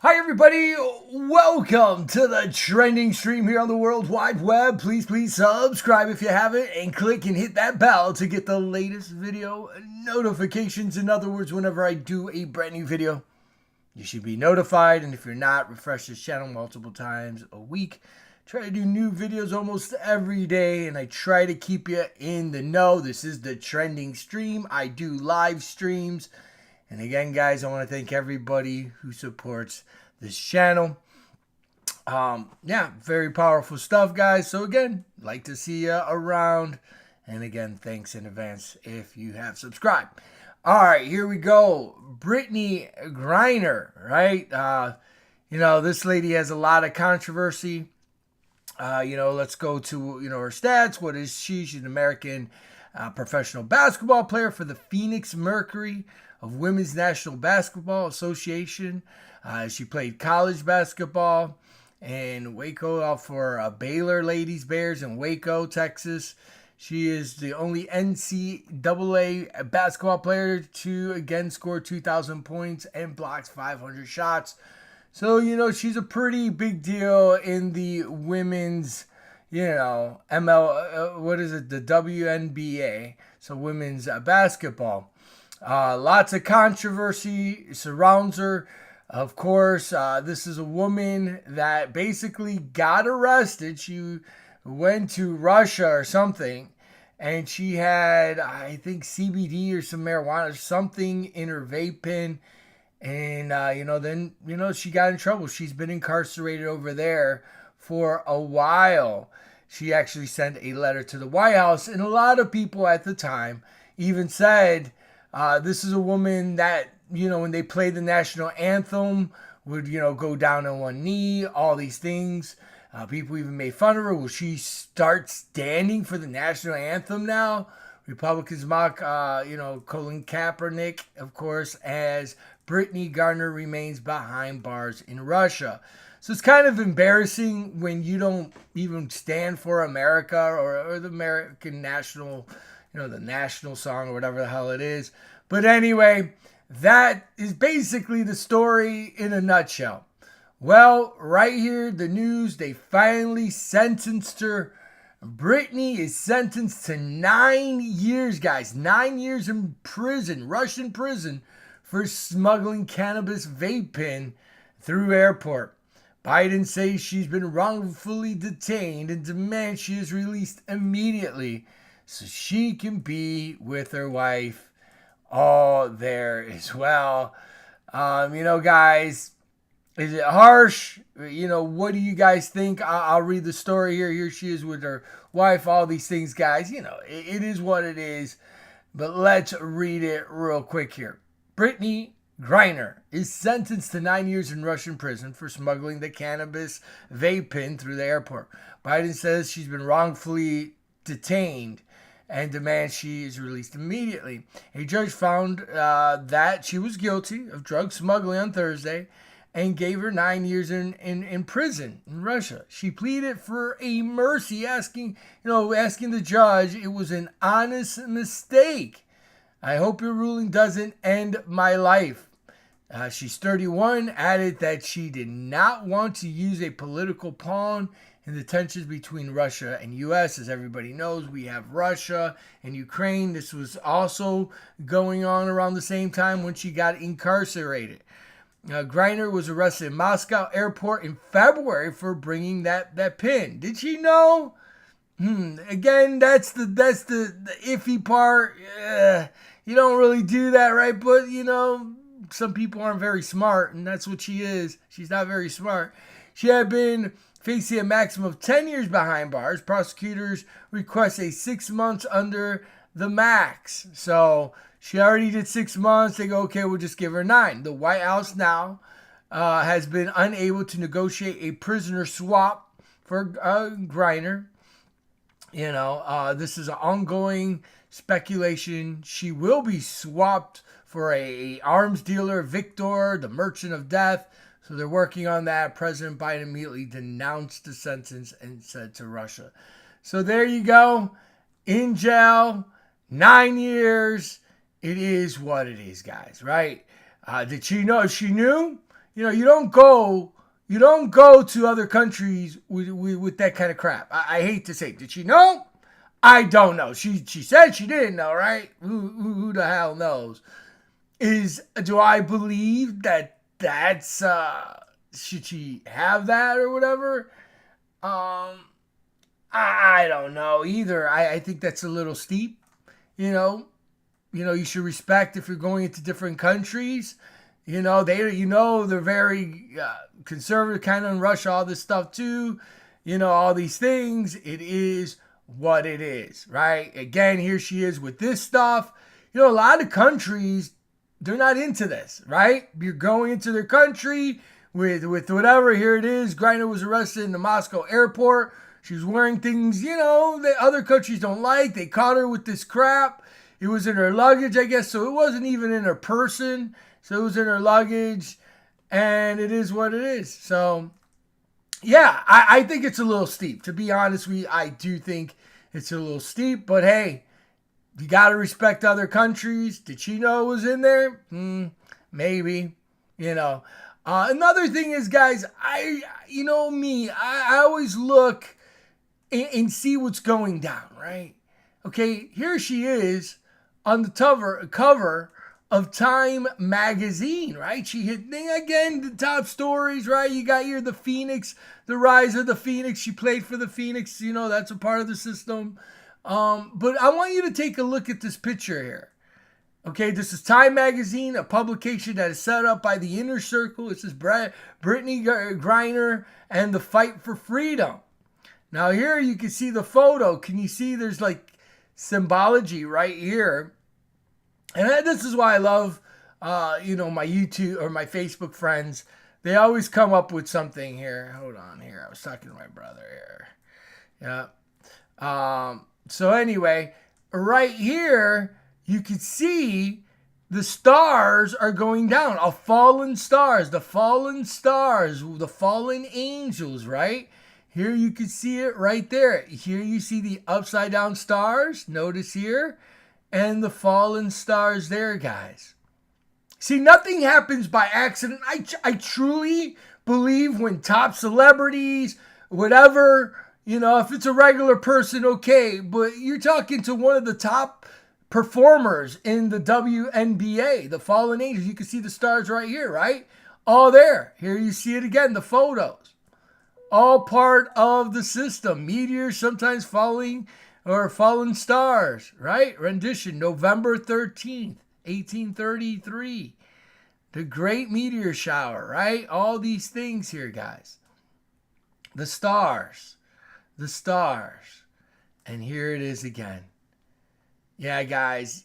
Hi everybody, welcome to the trending stream here on the World Wide Web. Please subscribe if you haven't and click and hit that bell to get the latest video notifications. In other words, whenever I do a brand new video, you should be notified. And if you're not, refresh this channel multiple times a week. Try to do new videos almost every day, and I try to keep you in the know. This is the trending stream. I do live streams. And again, guys, I want to thank everybody who supports this channel. Yeah, very powerful stuff, guys. So again, like to see you around. And again, thanks in advance if you have subscribed. All right, here we go. Brittney Griner, right? This lady has a lot of controversy. Let's go to, her stats. What is she? She's an American professional basketball player for the Phoenix Mercury of Women's National Basketball Association. She played college basketball in Waco for Baylor Ladies Bears in Waco, Texas. She is the only NCAA basketball player to again score 2,000 points and blocks 500 shots. So, she's a pretty big deal in the women's, the WNBA, so women's basketball. Lots of controversy surrounds her. Of course, this is a woman that basically got arrested. She went to Russia or something, and she had, I think, CBD or some marijuana or something in her vape pen. And, then she got in trouble. She's been incarcerated over there for a while. She actually sent a letter to the White House, and a lot of people at the time even said, this is a woman that, when they play the national anthem, would, go down on one knee, all these things. People even made fun of her. Will she start standing for the national anthem now? Republicans mock, Colin Kaepernick, of course, as Brittney Griner remains behind bars in Russia. So it's kind of embarrassing when you don't even stand for America or the American national, the national song or whatever the hell it is. But anyway, that is basically the story in a nutshell. Well, right here, the news, they finally sentenced her. Brittney is sentenced to 9 years, guys. 9 years in prison, Russian prison, for smuggling cannabis vape pen through airport. Biden says she's been wrongfully detained and demands she is released immediately so she can be with her wife there as well. Guys, is it harsh? What do you guys think? I'll read the story here. Here she is with her wife, all these things, guys. It is what it is. But let's read it real quick here. Brittney Griner is sentenced to 9 years in Russian prison for smuggling the cannabis vape pen through the airport. Biden says she's been wrongfully detained and demands she is released immediately. A judge found that she was guilty of drug smuggling on Thursday and gave her 9 years in prison in Russia. She pleaded for a mercy, asking the judge it was an honest mistake. I hope your ruling doesn't end my life. She's 31, added that she did not want to use a political pawn in the tensions between Russia and U.S. As everybody knows, we have Russia and Ukraine. This was also going on around the same time when she got incarcerated. Griner was arrested in Moscow airport in February for bringing that pin. Did she know? Again, that's the iffy part. You don't really do that, right? But, some people aren't very smart, and that's what she is. She's not very smart. She had been facing a maximum of 10 years behind bars. Prosecutors request a 6 months under the max. So she already did 6 months. They go, okay, we'll just give her 9. The White House now has been unable to negotiate a prisoner swap for Griner. This is an ongoing speculation. She will be swapped for a arms dealer, Victor, the merchant of death. So they're working on that. President Biden immediately denounced the sentence and said to Russia. So there you go. In jail, 9 years. It is what it is, guys, right? Did she know? She knew? You don't go to other countries with that kind of crap. I hate to say, did she know? I don't know. She said she didn't know, right? Who the hell knows? Do I believe that's should she have that or whatever? I don't know either. I think that's a little steep. You know, you should respect if you're going into different countries. They're very conservative, kind of in Russia, all this stuff too. All these things. It is what it is, right? Again, here she is with this stuff. A lot of countries, they're not into this, right? You're going into their country with whatever. Here it is. Griner was arrested in the Moscow airport. She was wearing things, that other countries don't like. They caught her with this crap. It was in her luggage, I guess, so it wasn't even in her person. So it was in her luggage, and it is what it is. So, yeah, I think it's a little steep. To be honest with you, I do think it's a little steep. But, hey, you got to respect other countries. Did she know it was in there? Maybe, Another thing is, guys, I always look and see what's going down, right? Okay, here she is on the cover of Time magazine, right? She hit, again, the top stories, right? You got here the Phoenix, the rise of the Phoenix. She played for the Phoenix, that's a part of the system. But I want you to take a look at this picture here. Okay, this is Time magazine, a publication that is set up by the Inner Circle. This is Brittney Griner and the Fight for Freedom. Now here you can see the photo. Can you see there's like symbology right here? And this is why I love, my YouTube or my Facebook friends. They always come up with something here. Hold on here. I was talking to my brother here. Yeah. So anyway, right here, you can see the stars are going down. Fallen stars, the fallen angels, right? Here you can see it right there. Here you see the upside down stars. Notice here. And the fallen stars there, guys. See, nothing happens by accident. I truly believe when top celebrities, whatever, if it's a regular person, okay. But you're talking to one of the top performers in the WNBA, the fallen angels. You can see the stars right here, right? All there. Here you see it again, the photos. All part of the system. Meteors sometimes falling or fallen stars, right? Rendition, November 13th, 1833. The great meteor shower, right? All these things here, guys. The stars. And here it is again. Yeah, guys.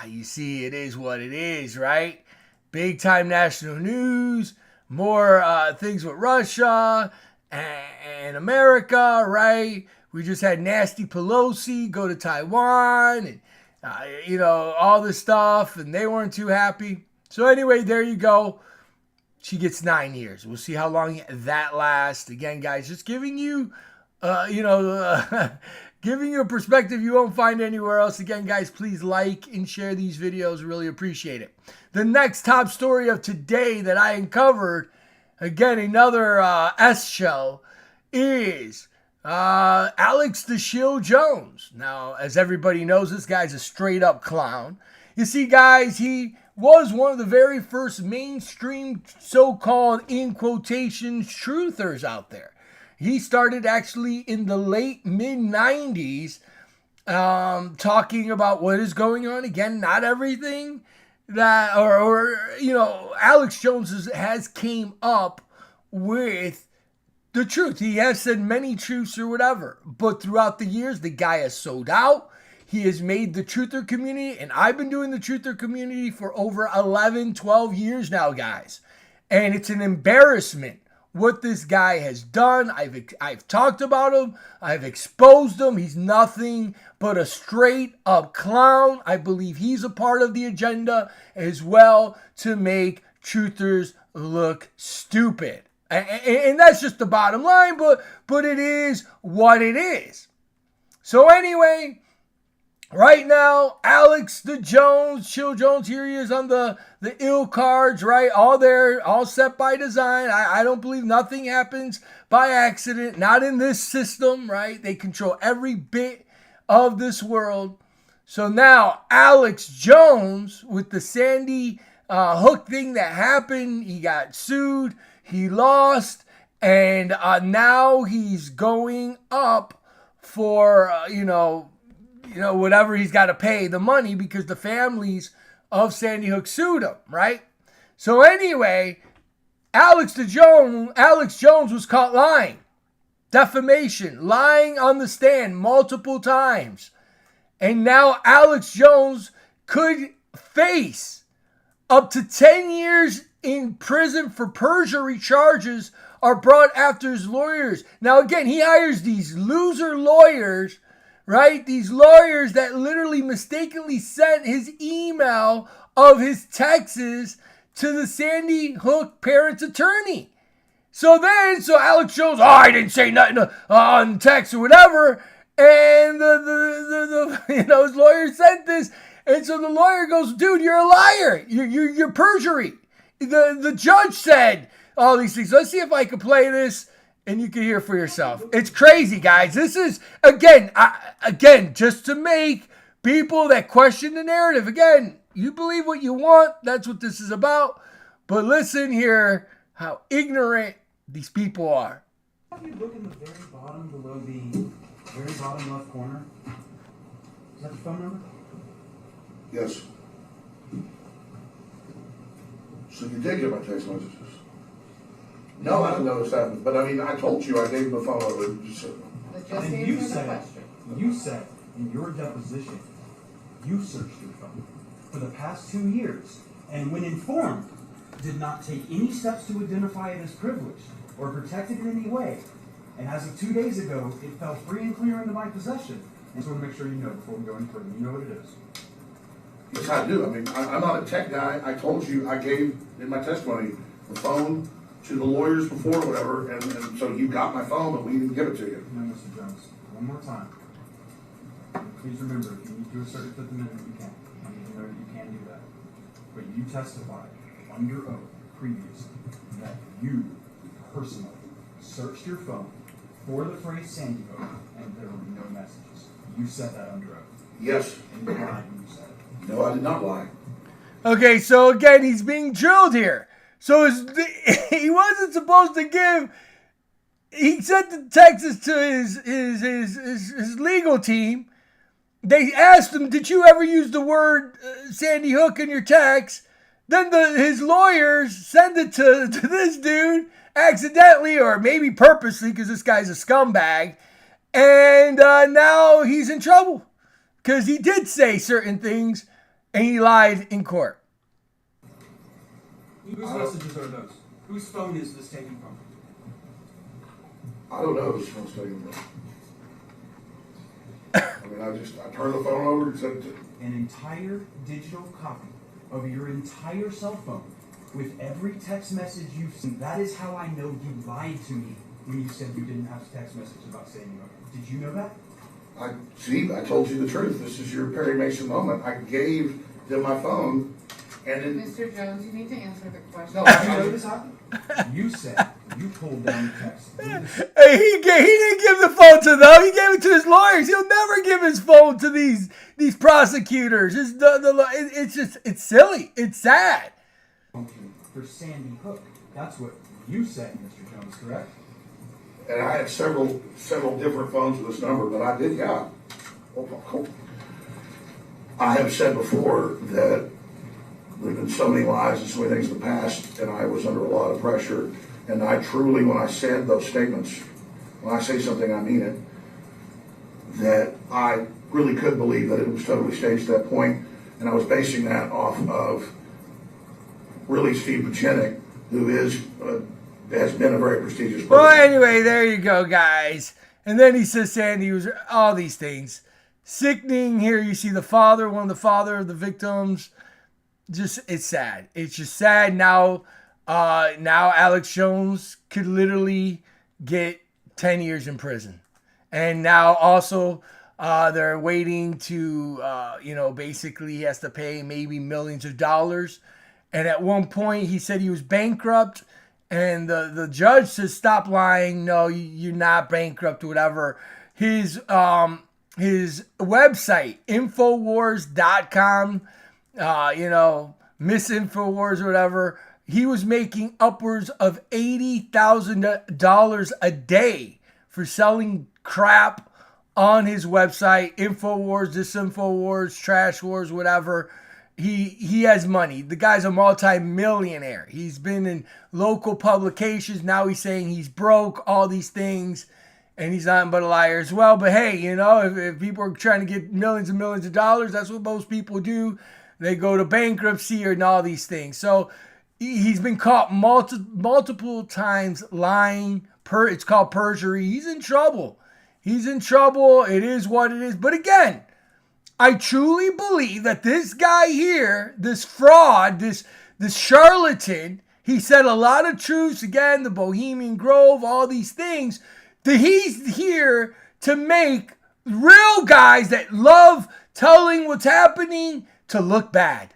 You see, it is what it is, right? Big time national news. More things with Russia and America, right? We just had Nasty Pelosi go to Taiwan and, all this stuff, and they weren't too happy. So anyway, there you go. She gets 9 years. We'll see how long that lasts. Again, guys, just giving you, giving you a perspective you won't find anywhere else. Again, guys, please like and share these videos. Really appreciate it. The next top story of today that I uncovered, again, another S show, is Alex the Shill Jones. Now, as everybody knows, this guy's a straight up clown. You see, guys, he was one of the very first mainstream so-called, in quotations, truthers out there. He started actually in the late mid-90s talking about what is going on. Again, not everything that, Alex Jones has came up with the truth. He has said many truths or whatever, but throughout the years, the guy has sold out. He has made the truther community, and I've been doing the truther community for over 11, 12 years now, guys. And it's an embarrassment what this guy has done. I've talked about him. I've exposed him. He's nothing but a straight up clown. I believe he's a part of the agenda as well to make truthers look stupid. And that's just the bottom line, but it is what it is. So anyway, Right now, Alex the Jones, Chill Jones, here he is on the ill cards, right? All there, all set by design. I don't believe nothing happens by accident, not in this system, right? They control every bit of this world. So now, Alex Jones, with the Sandy Hook thing that happened, he got sued, he lost, and now he's going up for, whatever he's got to pay the money because the families of Sandy Hook sued him, right? So anyway, Alex Jones was caught lying. Defamation, lying on the stand multiple times. And now Alex Jones could face up to 10 years in prison for perjury charges are brought after his lawyers. Now again, he hires these loser lawyers, right? These lawyers that literally mistakenly sent his email of his texts to the Sandy Hook parents' attorney. So Alex Jones, I didn't say nothing on text or whatever. And his lawyer sent this. And so the lawyer goes, dude, you're a liar. You're perjury. The judge said all these things. Let's see if I can play this and you can hear for yourself. It's crazy, guys. This is, again, just to make people that question the narrative. Again, you believe what you want. That's what this is about. But listen here how ignorant these people are. If you look in the very bottom below the very bottom left corner, is that your phone number? Yes. So you did get my text messages? No, I didn't notice that. But I mean, I told you I gave the phone over. And you said in your deposition, you searched your phone for the past 2 years, and when informed, did not take any steps to identify it as privileged or protect it in any way. And as of 2 days ago, it fell free and clear into my possession. And I just want to make sure you know before we go any further. You know what it is. Yes, I do. I mean, I'm not a tech guy. I told you I gave in my testimony the phone to the lawyers before or whatever, and so you got my phone, but we didn't give it to you. No, Mr. Jones. One more time. Please remember, if you need to assert your Fifth Amendment, you can. I need to know that you can do that. But you testified under oath previously that you personally searched your phone for the phrase Sandy Hook, and there were no messages. You said that under oath. Yes. And you lied when you said it. No, I did not lie. Okay, so again, he's being drilled here. So he wasn't supposed to give. He sent the texts to his legal team. They asked him, "Did you ever use the word Sandy Hook in your text?" Then his lawyers send it to this dude accidentally or maybe purposely because this guy's a scumbag. And now he's in trouble because he did say certain things and he lied in court. Whose messages are those? Whose phone is this taken from? I don't know whose phone's taken from. I mean, I turned the phone over and said, An entire digital copy of your entire cell phone with every text message you've seen. That is how I know you lied to me when you said you didn't have a text message about Sandy Hook. Did you know that? I told you the truth. This is your Perry Mason moment. I gave them my phone. And then, Mr. Jones, you need to answer the question. No, Did you know this happened? You said you pulled down the text. Hey, he didn't give the phone to them. He gave it to his lawyers. He'll never give his phone to these prosecutors. It's silly. It's sad. For Sandy Hook. That's what you said, Mr. Jones, correct? and I had several different phones with this number, but I did, yeah. I have said before that there have been so many lies and so many things in the past, and I was under a lot of pressure. And I truly, when I said those statements, when I say something, I mean it, that I really could believe that it was totally staged at that point. And I was basing that off of really Steve Buchanan, who has been a very prestigious person. Well, anyway, there you go, guys. And then he says Sandy was all these things. Sickening. Here you see the father, one of the father of the victims. Just, it's sad. It's just sad. Now Alex Jones could literally get 10 years in prison. And now also They're waiting to, basically he has to pay maybe millions of dollars. And at one point he said he was bankrupt. And the judge says, stop lying. No, you're not bankrupt or whatever. His website, Infowars.com, Miss Infowars or whatever, he was making upwards of $80,000 a day for selling crap on his website, Infowars, Disinfowars, Trash Wars, whatever. He has money. The guy's a multi-millionaire. He's been in local publications. Now he's saying he's broke, all these things, and he's nothing but a liar as well. But hey, if people are trying to get millions and millions of dollars, that's what most people do. They go to bankruptcy and all these things. So he's been caught multiple times lying. It's called perjury. He's in trouble. He's in trouble. It is what it is. But again, I truly believe that this guy here, this fraud, this charlatan, he said a lot of truths, again, the Bohemian Grove, all these things, that he's here to make real guys that love telling what's happening to look bad.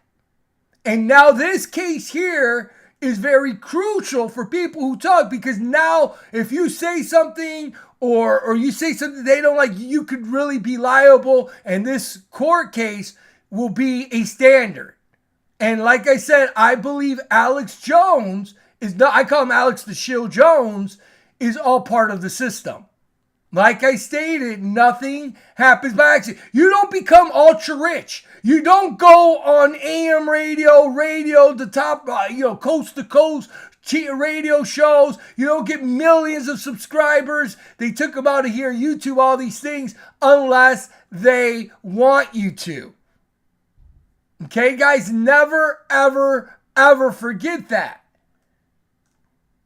And now this case here is very crucial for people who talk, because now if you say something or you say something they don't like, you could really be liable, and this court case will be a standard. And like I said, I believe Alex Jones is not, I call him Alex the Shield Jones, is all part of the system. Like I stated, nothing happens by accident. You don't become ultra rich. You don't go on AM radio, the top, coast to coast radio shows. You don't get millions of subscribers. They took them out of here, YouTube, all these things, unless they want you to. Okay, guys, never, ever, ever forget that.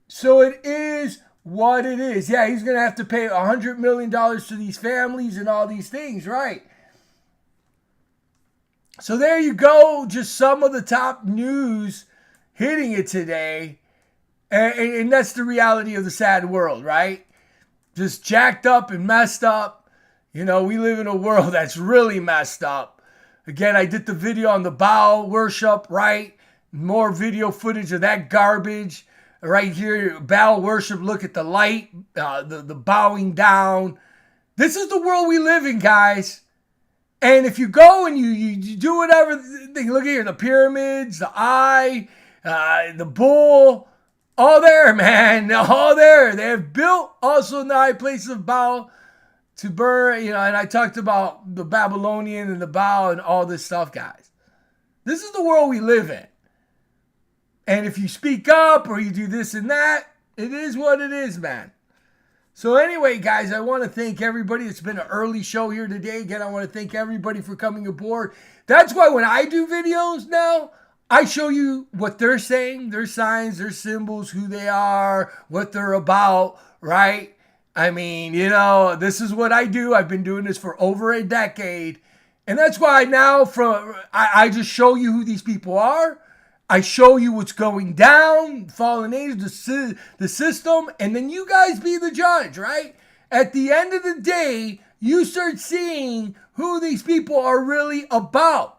So it is what it is. Yeah, he's going to have to pay $100 million to these families and all these things, right? So there you go. Just some of the top news hitting it today. And that's the reality of the sad world, right? Just jacked up and messed up. We live in a world that's really messed up. Again, I did the video on the Baal worship, right? More video footage of that garbage. Right here, Baal worship, look at the light, the bowing down. This is the world we live in, guys. And if you go and you do whatever, look here, the pyramids, the eye, the bull, all there, man, all there. They have built also nine places of Baal to burn, and I talked about the Babylonian and the Baal and all this stuff, guys. This is the world we live in. And if you speak up or you do this and that, it is what it is, man. So anyway, guys, I want to thank everybody. It's been an early show here today. Again, I want to thank everybody for coming aboard. That's why when I do videos now, I show you what they're saying, their signs, their symbols, who they are, what they're about, right? I mean, this is what I do. I've been doing this for over a decade. And that's why now I just show you who these people are. I show you what's going down, fallen angels, the system, and then you guys be the judge, right? At the end of the day, you start seeing who these people are really about.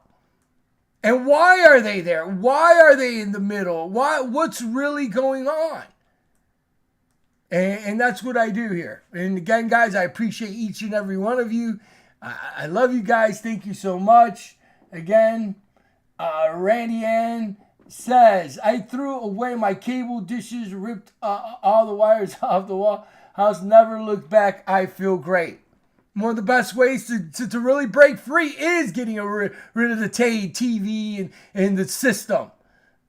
And why are they there? Why are they in the middle? What's really going on? And that's what I do here. And again, guys, I appreciate each and every one of you. I love you guys. Thank you so much. Again, Randy Ann says, I threw away my cable dishes, ripped all the wires off the wall. House, never looked back. I feel great. One of the best ways to really break free is getting rid of the TV and the system.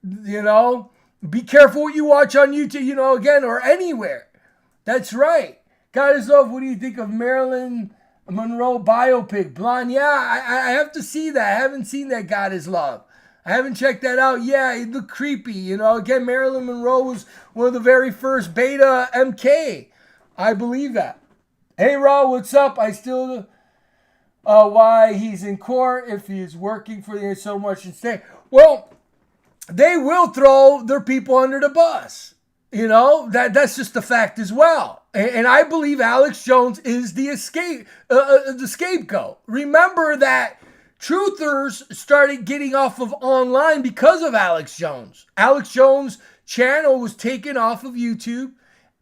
Be careful what you watch on YouTube, again, or anywhere. That's right. Guys, what do you think of Marilyn Monroe biopic? Blonde, yeah, I have to see that. I haven't seen that, God Is Love. I haven't checked that out. Yeah, it looked creepy. Again, Marilyn Monroe was one of the very first beta MK. I believe that. Hey, Raw, what's up? I still why he's in court if he is working for you so much instead. Well, they will throw their people under the bus. That's just a fact as well. And I believe Alex Jones is the scapegoat. Remember that truthers started getting off of online because of Alex Jones. Alex Jones' channel was taken off of YouTube.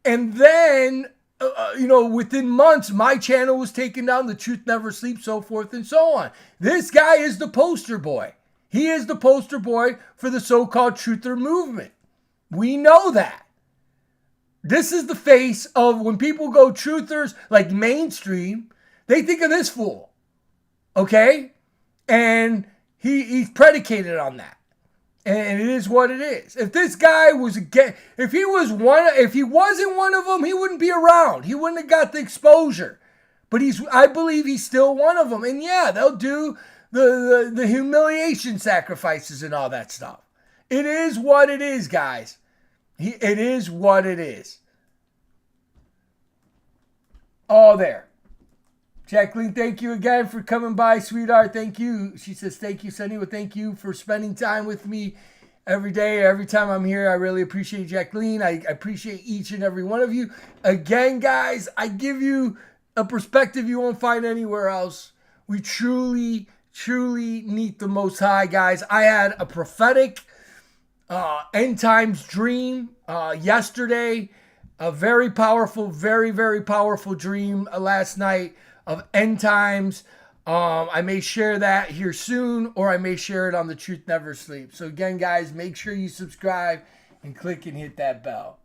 And then, within months, my channel was taken down. The Truth Never Sleeps, so forth and so on. This guy is the poster boy. He is the poster boy for the so-called truther movement. We know that. This is the face of when people go truthers like mainstream, they think of this fool. Okay? And he's predicated on that. And it is what it is. If this guy was if he wasn't one of them, he wouldn't be around. He wouldn't have got the exposure. But I believe he's still one of them. And yeah, they'll do the humiliation sacrifices and all that stuff. It is what it is, guys. It is what it is. Oh, there. Jacqueline, thank you again for coming by, sweetheart. Thank you. She says, thank you, Sonny. Well, thank you for spending time with me every day, every time I'm here. I really appreciate Jacqueline. I appreciate each and every one of you. Again, guys, I give you a perspective you won't find anywhere else. We truly, truly need the Most High, guys. I had a prophetic end times dream yesterday. A very powerful, very, very powerful dream last night of end times. I may share that here soon, or I may share it on The Truth Never Sleeps. So again, guys, make sure you subscribe and click and hit that bell.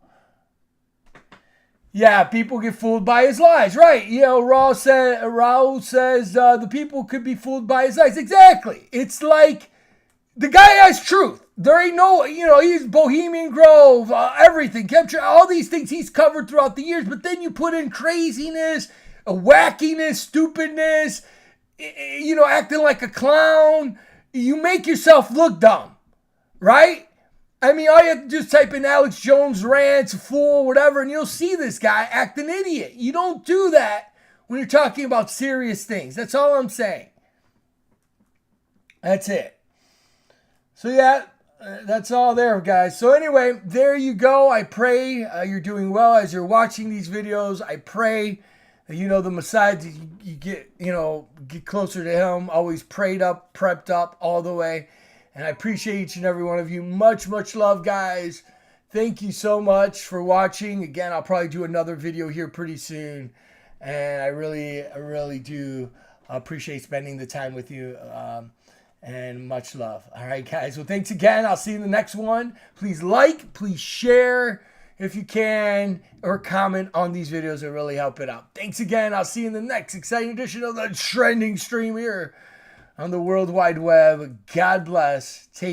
Yeah, people get fooled by his lies, right? Raul says the people could be fooled by his lies. Exactly. It's like the guy has truth. There ain't no, he's Bohemian Grove, everything, all these things he's covered throughout the years. But then you put in craziness, wackiness, stupidness, acting like a clown. You make yourself look dumb, right? I mean, all you have to do is type in Alex Jones rants, fool, whatever, and you'll see this guy act an idiot. You don't do that when you're talking about serious things. That's all I'm saying. That's it. So yeah, that's all there, guys. So anyway, there you go. I pray you're doing well as you're watching these videos. I pray the Messiah, you get closer to him, always prayed up, prepped up all the way. And I appreciate each and every one of you. Much, much love, guys. Thank you so much for watching. Again, I'll probably do another video here pretty soon. And I really do appreciate spending the time with you. And much love. All right, guys. Well, thanks again. I'll see you in the next one. Please like, please share if you can, or comment on these videos. It really help it out. Thanks again. I'll see you in the next exciting edition of the Trending Stream here on the World Wide Web. God bless. Take